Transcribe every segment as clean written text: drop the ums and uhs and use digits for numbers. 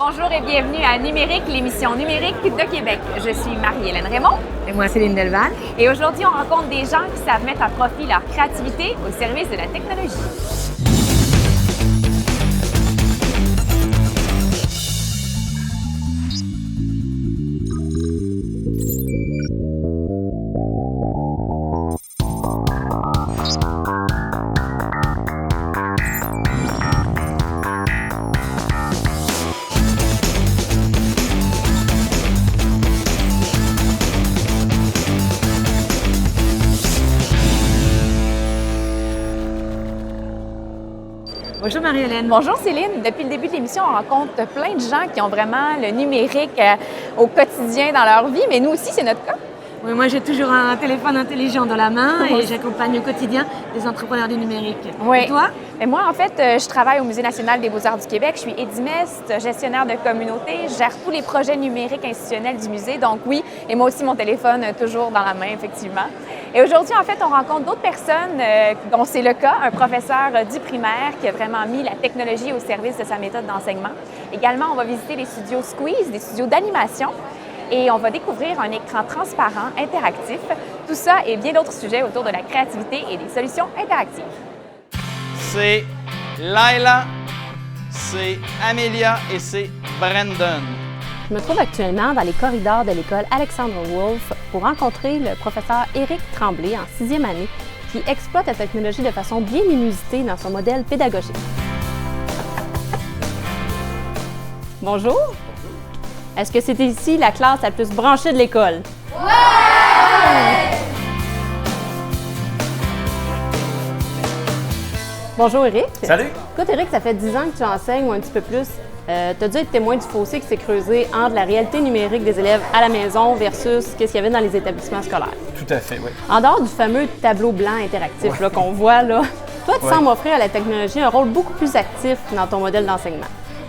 Bonjour et bienvenue à Numérique, l'émission numérique de Québec. Je suis Marie-Hélène Raymond. Et moi, Céline Delval. Et aujourd'hui, on rencontre des gens qui savent mettre à profit leur créativité au service de la technologie. Bonjour Marie-Hélène. Bonjour Céline. Depuis le début de l'émission, on rencontre plein de gens qui ont vraiment le numérique au quotidien dans leur vie, mais nous aussi, c'est notre cas. Oui, moi, j'ai toujours un téléphone intelligent dans la main et j'accompagne au quotidien des entrepreneurs du numérique. Oui. Et toi? Et moi, en fait, je travaille au Musée national des beaux-arts du Québec. Je suis édimeste, gestionnaire de communauté. Je gère tous les projets numériques institutionnels du musée. Donc oui, et moi aussi, mon téléphone toujours dans la main, effectivement. Et aujourd'hui, en fait, on rencontre d'autres personnes dont c'est le cas. Un professeur du primaire qui a vraiment mis la technologie au service de sa méthode d'enseignement. Également, on va visiter les studios Squeeze, des studios d'animation. Et on va découvrir un écran transparent, interactif. Tout ça et bien d'autres sujets autour de la créativité et des solutions interactives. C'est Laila, c'est Amélia et c'est Brandon. Je me trouve actuellement dans les corridors de l'école Alexandre Wolf pour rencontrer le professeur Éric Tremblay en 6e année qui exploite la technologie de façon bien inusitée dans son modèle pédagogique. Bonjour. Est-ce que c'est ici la classe la plus branchée de l'école? Ouais! Bonjour Éric. Salut! Écoute Éric, ça fait 10 ans que tu enseignes ou un petit peu plus. Tu as dû être témoin du fossé qui s'est creusé entre la réalité numérique des élèves à la maison versus ce qu'il y avait dans les établissements scolaires. Tout à fait, oui. En dehors du fameux tableau blanc interactif là, qu'on voit là, toi tu sembles offrir à la technologie un rôle beaucoup plus actif dans ton modèle d'enseignement.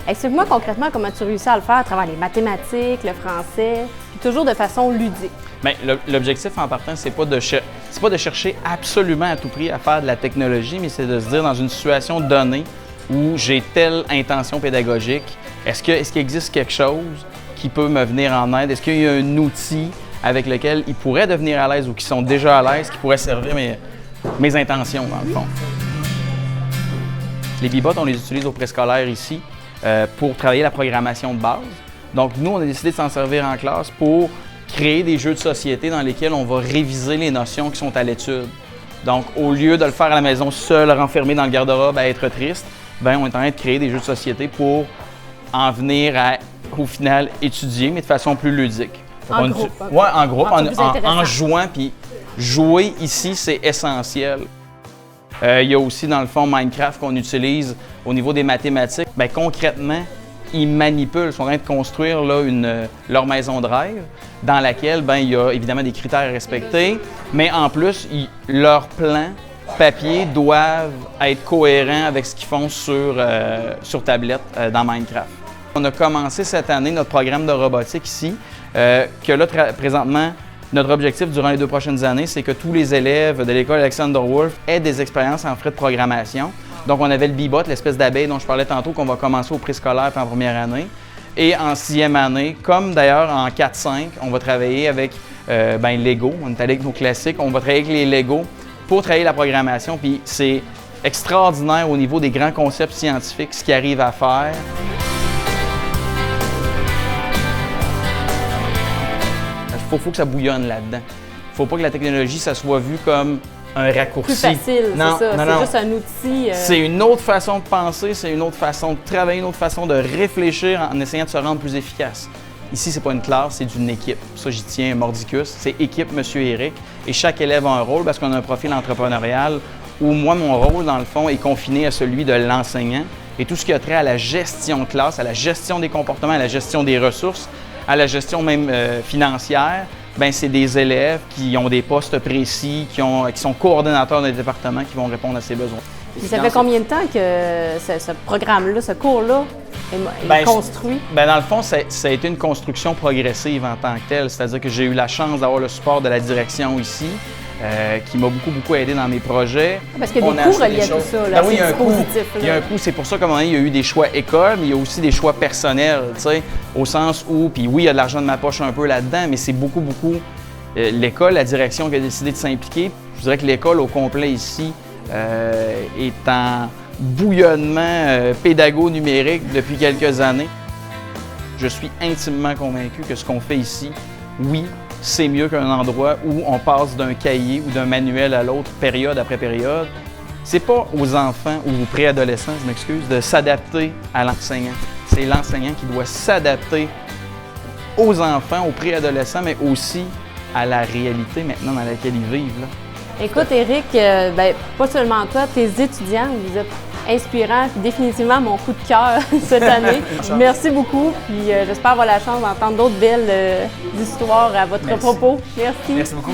Explique-moi concrètement comment tu réussis à le faire à travers les mathématiques, le français, puis toujours de façon ludique. Bien, l'objectif en partant, c'est pas de chercher absolument à tout prix à faire de la technologie, mais c'est de se dire dans une situation donnée où j'ai telle intention pédagogique, est-ce qu'il existe quelque chose qui peut me venir en aide? Est-ce qu'il y a un outil avec lequel ils pourraient devenir à l'aise ou qui sont déjà à l'aise, qui pourrait servir mes intentions, dans le fond? Les Bibots, on les utilise au préscolaire ici pour travailler la programmation de base. Donc, nous, on a décidé de s'en servir en classe pour créer des jeux de société dans lesquels on va réviser les notions qui sont à l'étude. Donc, au lieu de le faire à la maison seul, renfermé dans le garde-robe à être triste, bien, on est en train de créer des jeux de société pour en venir à, au final, étudier, mais de façon plus ludique. En groupe. Oui, en groupe, en jouant. Puis jouer ici, c'est essentiel. Il y a aussi, dans le fond, Minecraft qu'on utilise au niveau des mathématiques. Bien, concrètement, ils manipulent, ils sont en train de construire là, leur maison de rêve dans laquelle, bien, il y a évidemment des critères à respecter, mais en plus, leurs plans papier doivent être cohérents avec ce qu'ils font sur tablette dans Minecraft. On a commencé cette année notre programme de robotique ici, que là, présentement, notre objectif durant les 2 prochaines années, c'est que tous les élèves de l'école Alexandre Wolf aient des expériences en frais de programmation. Donc, on avait le Bibot, l'espèce d'abeille dont je parlais tantôt, qu'on va commencer au préscolaire en première année. Et en 6e année, comme d'ailleurs en 4-5, on va travailler avec Lego. On est allé avec nos classiques. On va travailler avec les Lego pour travailler la programmation. Puis c'est extraordinaire au niveau des grands concepts scientifiques, ce qu'ils arrivent à faire. Il faut que ça bouillonne là-dedans. Il ne faut pas que la technologie, ça soit vu comme un raccourci. Plus facile, non, c'est ça. Non, c'est juste un outil. C'est une autre façon de penser, c'est une autre façon de travailler, une autre façon de réfléchir en essayant de se rendre plus efficace. Ici, c'est pas une classe, c'est une équipe. Ça, j'y tiens mordicus. C'est équipe Monsieur Éric. Et chaque élève a un rôle parce qu'on a un profil entrepreneurial où moi, mon rôle, dans le fond, est confiné à celui de l'enseignant. Et tout ce qui a trait à la gestion de classe, à la gestion des comportements, à la gestion des ressources, à la gestion même financière, bien, c'est des élèves qui ont des postes précis, qui sont coordonnateurs des départements qui vont répondre à ces besoins. Puis ça fait combien de temps que ce programme-là, ce cours-là est construit? Bien, dans le fond, ça a été une construction progressive en tant que telle. C'est-à-dire que j'ai eu la chance d'avoir le support de la direction ici. qui m'a beaucoup aidé dans mes projets. Parce qu'il y a On des a coûts acheté reliés à des tout choses. ça, là, Ben oui, il y a un coût. dispositifs, Il y a là. un coût. C'est pour ça qu'à un moment donné, il y a eu des choix écoles, mais il y a aussi des choix personnels, tu sais, au sens où, puis oui, il y a de l'argent de ma poche un peu là-dedans, mais c'est beaucoup l'école, la direction qui a décidé de s'impliquer. Je dirais que l'école au complet ici est en bouillonnement pédago-numérique depuis quelques années. Je suis intimement convaincu que ce qu'on fait ici, oui, c'est mieux qu'un endroit où on passe d'un cahier ou d'un manuel à l'autre, période après période. C'est pas aux enfants ou aux préadolescents, je m'excuse, de s'adapter à l'enseignant. C'est l'enseignant qui doit s'adapter aux enfants, aux préadolescents, mais aussi à la réalité maintenant dans laquelle ils vivent. Là. Écoute, Éric, pas seulement toi, tes étudiants, vous êtes inspirants, puis définitivement mon coup de cœur cette année. Merci beaucoup, puis j'espère avoir la chance d'entendre d'autres belles histoires à votre propos. Merci. Merci beaucoup.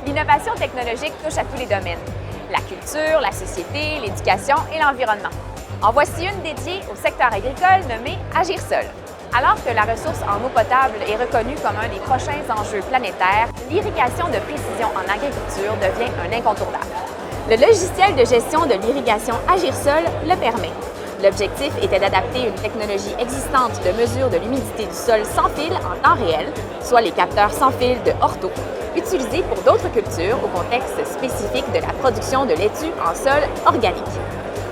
L'innovation technologique touche à tous les domaines. La culture, la société, l'éducation et l'environnement. En voici une dédiée au secteur agricole nommée Agir-Sol. Alors que la ressource en eau potable est reconnue comme un des prochains enjeux planétaires, l'irrigation de précision en agriculture devient un incontournable. Le logiciel de gestion de l'irrigation Agir-Sol le permet. L'objectif était d'adapter une technologie existante de mesure de l'humidité du sol sans fil en temps réel, soit les capteurs sans fil de Ortho, utilisés pour d'autres cultures au contexte spécifique de la production de laitue en sol organique.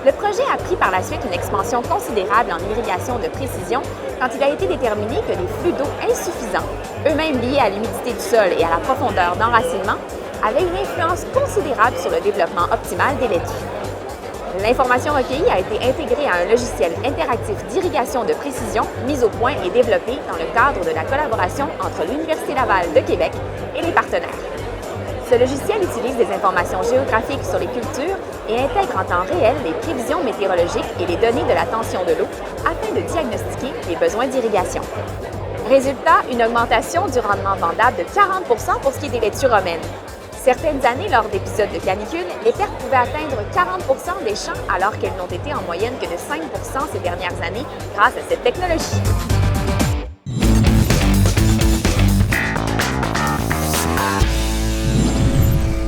Le projet a pris par la suite une expansion considérable en irrigation de précision quand il a été déterminé que les flux d'eau insuffisants, eux-mêmes liés à l'humidité du sol et à la profondeur d'enracinement, avaient une influence considérable sur le développement optimal des laitues. L'information recueillie a été intégrée à un logiciel interactif d'irrigation de précision mis au point et développé dans le cadre de la collaboration entre l'Université Laval de Québec et les partenaires. Ce logiciel utilise des informations géographiques sur les cultures et intègre en temps réel les prévisions météorologiques et les données de la tension de l'eau afin de diagnostiquer les besoins d'irrigation. Résultat, une augmentation du rendement vendable de 40 % pour ce qui est des laitues romaines. Certaines années, lors d'épisodes de canicule, les pertes pouvaient atteindre 40 % des champs alors qu'elles n'ont été en moyenne que de 5 % ces dernières années grâce à cette technologie.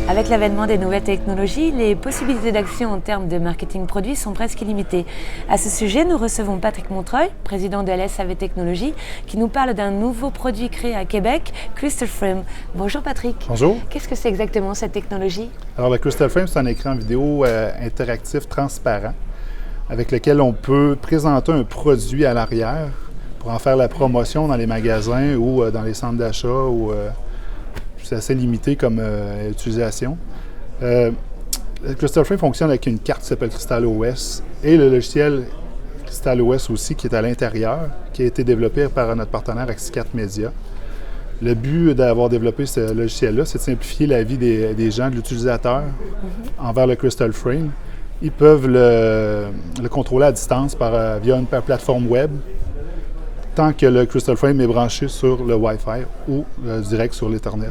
Avec l'avènement des nouvelles technologies, les possibilités d'action en termes de marketing produit sont presque illimitées. À ce sujet, nous recevons Patrick Montreuil, président de LSAV Technologies, qui nous parle d'un nouveau produit créé à Québec, Crystal Frame. Bonjour Patrick. Bonjour. Qu'est-ce que c'est exactement cette technologie? Alors le Crystal Frame, c'est un écran vidéo interactif transparent avec lequel on peut présenter un produit à l'arrière pour en faire la promotion dans les magasins ou dans les centres d'achat ou c'est assez limité comme utilisation. Le Crystal Frame fonctionne avec une carte qui s'appelle Crystal OS et le logiciel Crystal OS aussi qui est à l'intérieur, qui a été développé par notre partenaire Axi4 Media. Le but d'avoir développé ce logiciel-là, c'est de simplifier la vie des gens, de l'utilisateur envers le Crystal Frame. Ils peuvent le contrôler à distance via une plateforme web, tant que le Crystal Frame est branché sur le Wi-Fi ou direct sur l'Ethernet.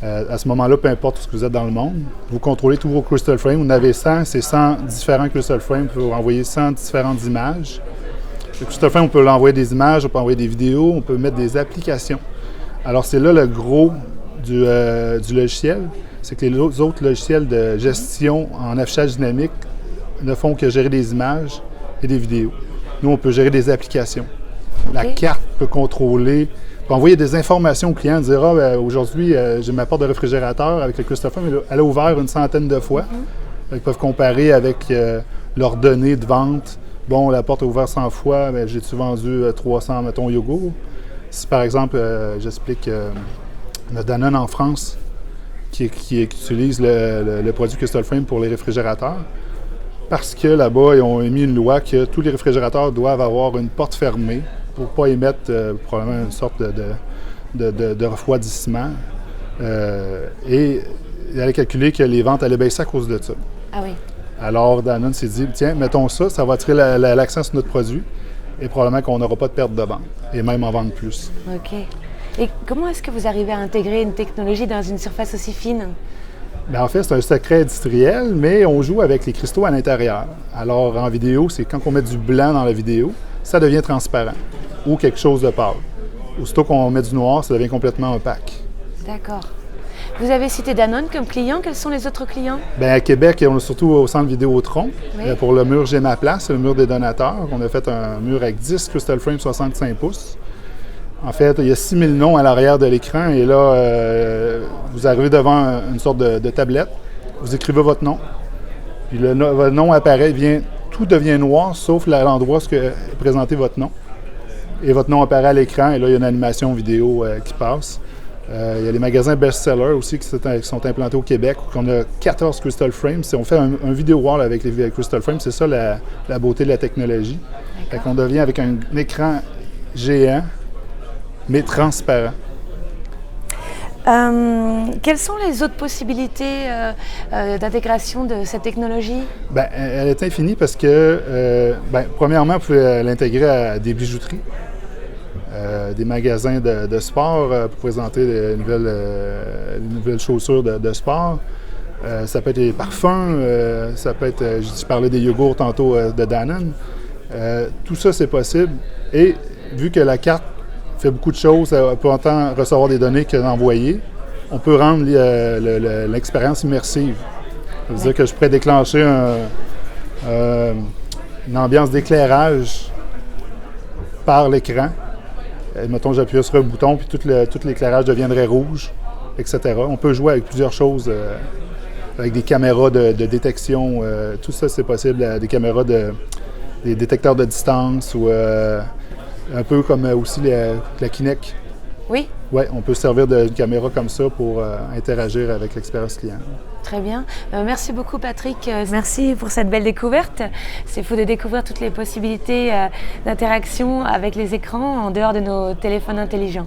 À ce moment-là, peu importe où vous êtes dans le monde, vous contrôlez tous vos Crystal Frames. Vous en avez 100, c'est 100 différents Crystal Frames pour envoyer 100 différentes images. Le Crystal Frame, on peut l'envoyer des images, on peut envoyer des vidéos, on peut mettre des applications. Alors, c'est là le gros du logiciel, c'est que les autres logiciels de gestion en affichage dynamique ne font que gérer des images et des vidéos. Nous, on peut gérer des applications. La carte peut contrôler, peut envoyer des informations au client, dire aujourd'hui, j'ai ma porte de réfrigérateur avec le Crystal Frame, elle a ouvert une centaine de fois. Ils peuvent comparer avec leurs données de vente. Bon, la porte a ouvert 100 fois, mais j'ai-tu vendu 300, mettons, yogourts? Si par exemple, j'explique le Danone en France qui utilise le produit Crystal Frame pour les réfrigérateurs, parce que là-bas, ils ont émis une loi que tous les réfrigérateurs doivent avoir une porte fermée pour ne pas émettre probablement une sorte de refroidissement. Et il allait calculer que les ventes allaient baisser à cause de ça. Ah oui. Alors, Danone s'est dit, tiens, mettons ça va attirer l'accent sur notre produit et probablement qu'on n'aura pas de perte de vente, et même en vendre plus. OK. Et comment est-ce que vous arrivez à intégrer une technologie dans une surface aussi fine? Bien, en fait, c'est un secret industriel, mais on joue avec les cristaux à l'intérieur. Alors, en vidéo, c'est quand on met du blanc dans la vidéo, ça devient transparent ou quelque chose de pâle. Aussitôt qu'on met du noir, ça devient complètement opaque. D'accord. Vous avez cité Danone comme client. Quels sont les autres clients? Bien, à Québec, on est surtout au centre Vidéotron. Oui. Pour le mur J'ai ma place, le mur des donateurs. On a fait un mur avec 10 Crystal Frame 65 pouces. En fait, il y a 6000 noms à l'arrière de l'écran et là, vous arrivez devant une sorte de tablette. Vous écrivez votre nom. Puis votre nom apparaît, tout devient noir sauf l'endroit où est présenté votre nom. Et votre nom apparaît à l'écran et là, il y a une animation vidéo qui passe. Il y a les magasins best-sellers aussi qui sont implantés au Québec, où on a 14 Crystal Frames. On fait un vidéo wall avec les Crystal Frames, c'est ça la beauté de la technologie. Fait qu'on devient avec un écran géant, mais transparent. Quelles sont les autres possibilités d'intégration de cette technologie? Bien, elle est infinie parce que, premièrement, vous pouvez l'intégrer à des bijouteries. Des magasins de sport pour présenter des nouvelles chaussures de sport. Ça peut être des parfums, ça peut être, je parlais des yogourts tantôt de Danone. Tout ça, c'est possible. Et vu que la carte fait beaucoup de choses, elle peut autant recevoir des données que d'envoyer, on peut rendre l'expérience immersive. Ça veut dire que je pourrais déclencher une ambiance d'éclairage par l'écran. Mettons, j'appuie sur un bouton, puis tout l'éclairage deviendrait rouge, etc. On peut jouer avec plusieurs choses, avec des caméras de détection. Tout ça, c'est possible. Des caméras, des détecteurs de distance, ou un peu comme aussi la Kinect. Oui. Oui, on peut se servir d'une caméra comme ça pour interagir avec l'expérience client. Très bien. Merci beaucoup, Patrick. Merci pour cette belle découverte. C'est fou de découvrir toutes les possibilités d'interaction avec les écrans en dehors de nos téléphones intelligents.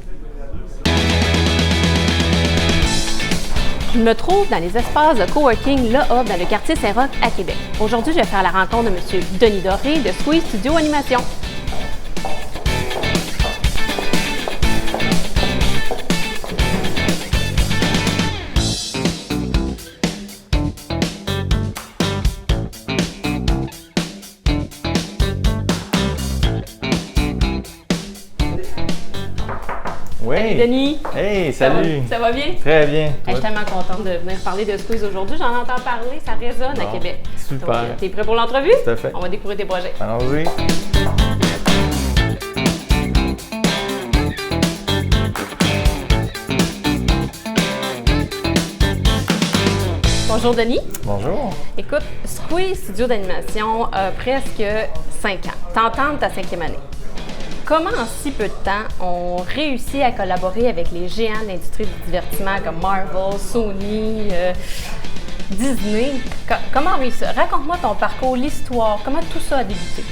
Je me trouve dans les espaces de coworking Le Hub dans le quartier Saint-Roch à Québec. Aujourd'hui, je vais faire la rencontre de M. Denis Doré de Squeeze Studio Animation. Oui. Denis. Hey, salut. Ça va bien? Très bien. Je suis tellement contente de venir parler de Squeeze aujourd'hui. J'en entends parler, ça résonne à Québec. Super. T'es prêt pour l'entrevue? Tout à fait. On va découvrir tes projets. Allons-y. Bonjour Denis. Bonjour. Écoute, Squeeze Studio d'animation a presque 5 ans. T'entends ta 5e année. Comment en si peu de temps on réussit à collaborer avec les géants de l'industrie du divertissement comme Marvel, Sony, Disney? Comment réussir? Raconte-moi ton parcours, l'histoire, comment tout ça a débuté?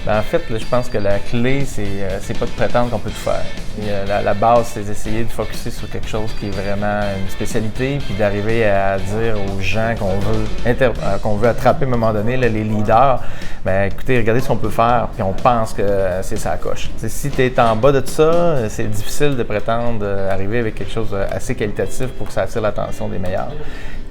Ben, en fait, là, je pense que la clé, c'est pas de prétendre qu'on peut tout faire. Et, la base, c'est d'essayer de focusser sur quelque chose qui est vraiment une spécialité, puis d'arriver à dire aux gens qu'on veut attraper à un moment donné, là, les leaders, ben écoutez, regardez ce qu'on peut faire, puis on pense que c'est ça la coche. T'sais, si tu es en bas de ça, c'est difficile de prétendre arriver avec quelque chose d'assez qualitatif pour que ça attire l'attention des meilleurs.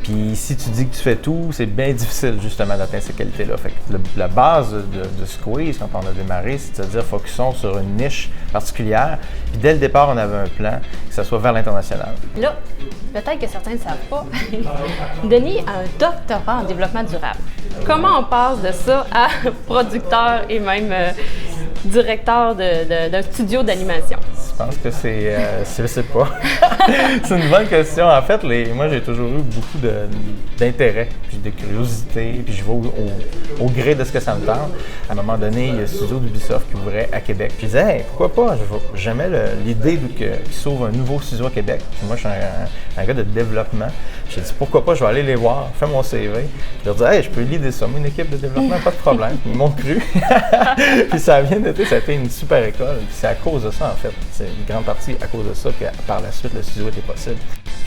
Puis si tu dis que tu fais tout, c'est bien difficile justement d'atteindre ces qualités-là. Fait que la base de Squeeze, quand on a démarré, c'est de dire focusons sur une niche particulière. Puis dès le départ, on avait un plan, que ce soit vers l'international. Là, peut-être que certains ne savent pas, Denis a un doctorat en développement durable. Comment on passe de ça à producteur et même directeur d'un studio d'animation? Je pense que je sais pas. C'est une bonne question. En fait, moi, j'ai toujours eu beaucoup d'intérêt, puis de curiosité, puis je vais au gré de ce que ça me tente. À un moment donné, il y a le studio d'Ubisoft qui ouvrait à Québec. Puis je disais, hey, pourquoi pas? J'aimais l'idée qu'il s'ouvre un nouveau studio à Québec. Puis moi, je suis un gars de développement. J'ai dit, pourquoi pas? Je vais aller les voir, faire mon CV. Je leur dis, hey, je peux l'idée ça, une équipe de développement, pas de problème. Ils m'ont cru. Puis ça a bien été, ça a été une super école. Puis c'est à cause de ça, en fait. C'est une grande partie à cause de ça que par la suite, le studio était possible.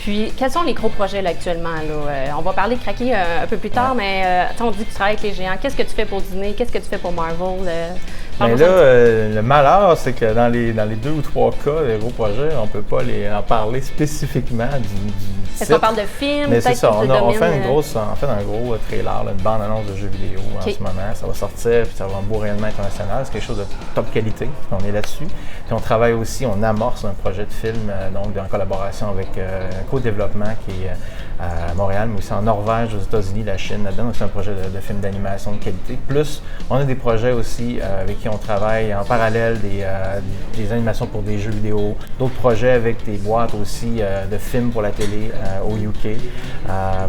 Puis, quels sont les gros projets là, actuellement? Là? On va parler de craquer un peu plus tard, mais on dit que tu travailles avec les géants. Qu'est-ce que tu fais pour Disney? Qu'est-ce que tu fais pour Marvel? Mais là, le malheur, c'est que dans les 2 ou 3 cas, les gros projets, on ne peut pas en parler spécifiquement du Est-ce qu'on parle de films? Mais c'est ça, on fait un gros trailer, là, une bande-annonce de jeux vidéo en ce moment. Ça va sortir, puis ça va avoir un beau rayonnement international. C'est quelque chose de top qualité, on est là-dessus. Puis on travaille aussi, on amorce un projet de film, donc en collaboration avec un co-développement qui est à Montréal, mais aussi en Norvège, aux États-Unis, la Chine, là-dedans. Donc c'est un projet de film d'animation de qualité. Plus, on a des projets aussi avec qui on travaille en parallèle, des animations pour des jeux vidéo, d'autres projets avec des boîtes aussi de films pour la télé au UK.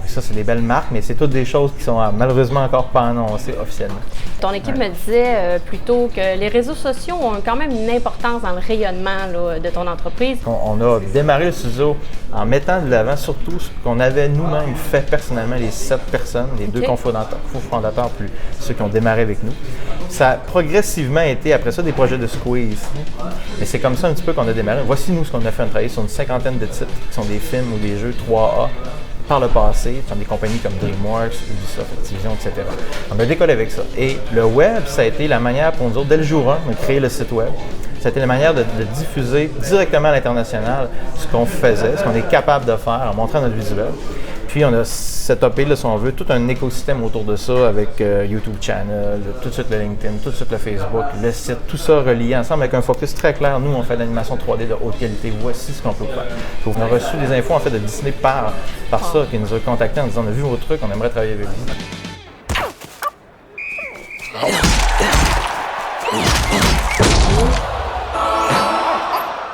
Ça, c'est des belles marques, mais c'est toutes des choses qui sont malheureusement encore pas annoncées officiellement. Ton équipe me disait plutôt que les réseaux sociaux ont quand même une importance dans le rayonnement là, de ton entreprise. On a démarré le studio en mettant de l'avant surtout ce qu'on avait nous-mêmes fait personnellement, les 7 personnes, les 2 cofondateurs plus ceux qui ont démarré avec nous. Ça a progressivement été, après ça, des projets de squeeze. Mais c'est comme ça un petit peu qu'on a démarré. Voici nous ce qu'on a fait. On a travaillé sur une 50aine de titres qui sont des films ou des jeux 3A par le passé, dans des compagnies comme DreamWorks, Ubisoft, Activision, etc. On a décollé avec ça. Et le web, ça a été la manière pour nous autres, dès le jour 1, de créer le site web. Ça a été la manière de diffuser directement à l'international ce qu'on faisait, ce qu'on est capable de faire en montrant notre visuel. Puis on a setupé, là, si on veut, tout un écosystème autour de ça avec YouTube Channel, tout de suite le LinkedIn, tout de suite le Facebook, le site, tout ça relié ensemble avec un focus très clair. Nous, on fait de l'animation 3D de haute qualité. Voici ce qu'on peut faire. On a reçu des infos en fait de Disney par ça, qui nous a contactés en disant on a vu vos trucs, on aimerait travailler avec vous.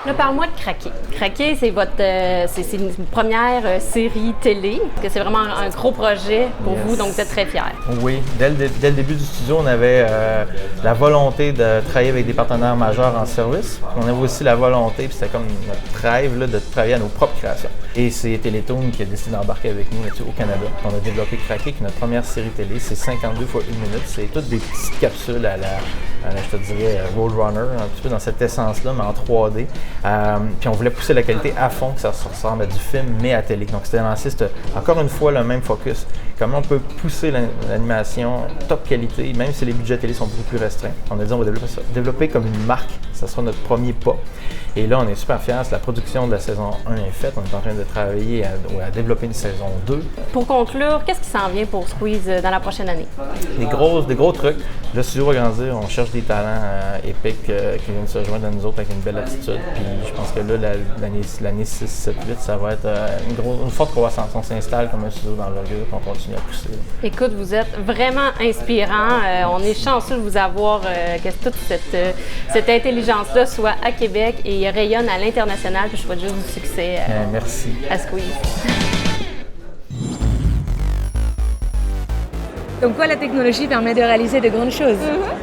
Là, parle-moi de Craqué. Craqué, c'est c'est une première série télé. Que c'est vraiment un gros projet pour vous, donc vous êtes très fiers. Oui, dès le début du studio, on avait la volonté de travailler avec des partenaires majeurs en service. On avait aussi la volonté, puis c'était comme notre rêve là, de travailler à nos propres créations. Et c'est Télétoon qui a décidé d'embarquer avec nous là-dessus au Canada. On a développé Craqué, qui est notre première série télé. C'est 52 fois 1 minute. C'est toutes des petites capsules à la je te dirais, Roadrunner, un petit peu dans cette essence-là, mais en 3D. Puis on voulait pousser la qualité à fond, que ça ressemble à du film, mais à télé. Donc c'était lancé, encore une fois, le même focus. Comment on peut pousser l'animation top qualité, même si les budgets télé sont beaucoup plus restreints. On a dit on va développer comme une marque. Ça sera notre premier pas. Et là, on est super fiers. La production de la saison 1 est faite. On est en train de travailler à développer une saison 2. Pour conclure, qu'est-ce qui s'en vient pour Squeeze dans la prochaine année? Des gros trucs. Le studio va grandir. On cherche des talents épiques qui viennent se joindre à nous autres avec une belle attitude. Puis je pense que là, l'année 6, 7, 8, ça va être une forte croissance. On s'installe comme un studio d'envergure et on continue à pousser. Écoute, vous êtes vraiment inspirant. On est chanceux de vous avoir, que toute cette intelligence-là soit à Québec et rayonne à l'international. Puis je souhaite juste du succès merci. À Squeeze. Comme quoi la technologie permet de réaliser de grandes choses.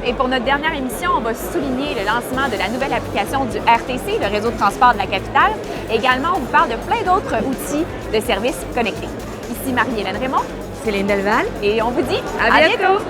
Et pour notre dernière émission, on va souligner le lancement de la nouvelle application du RTC, le réseau de transport de la capitale. Également, on vous parle de plein d'autres outils de services connectés. Ici Marie-Hélène Raymond, Céline Delval. et on vous dit à bientôt!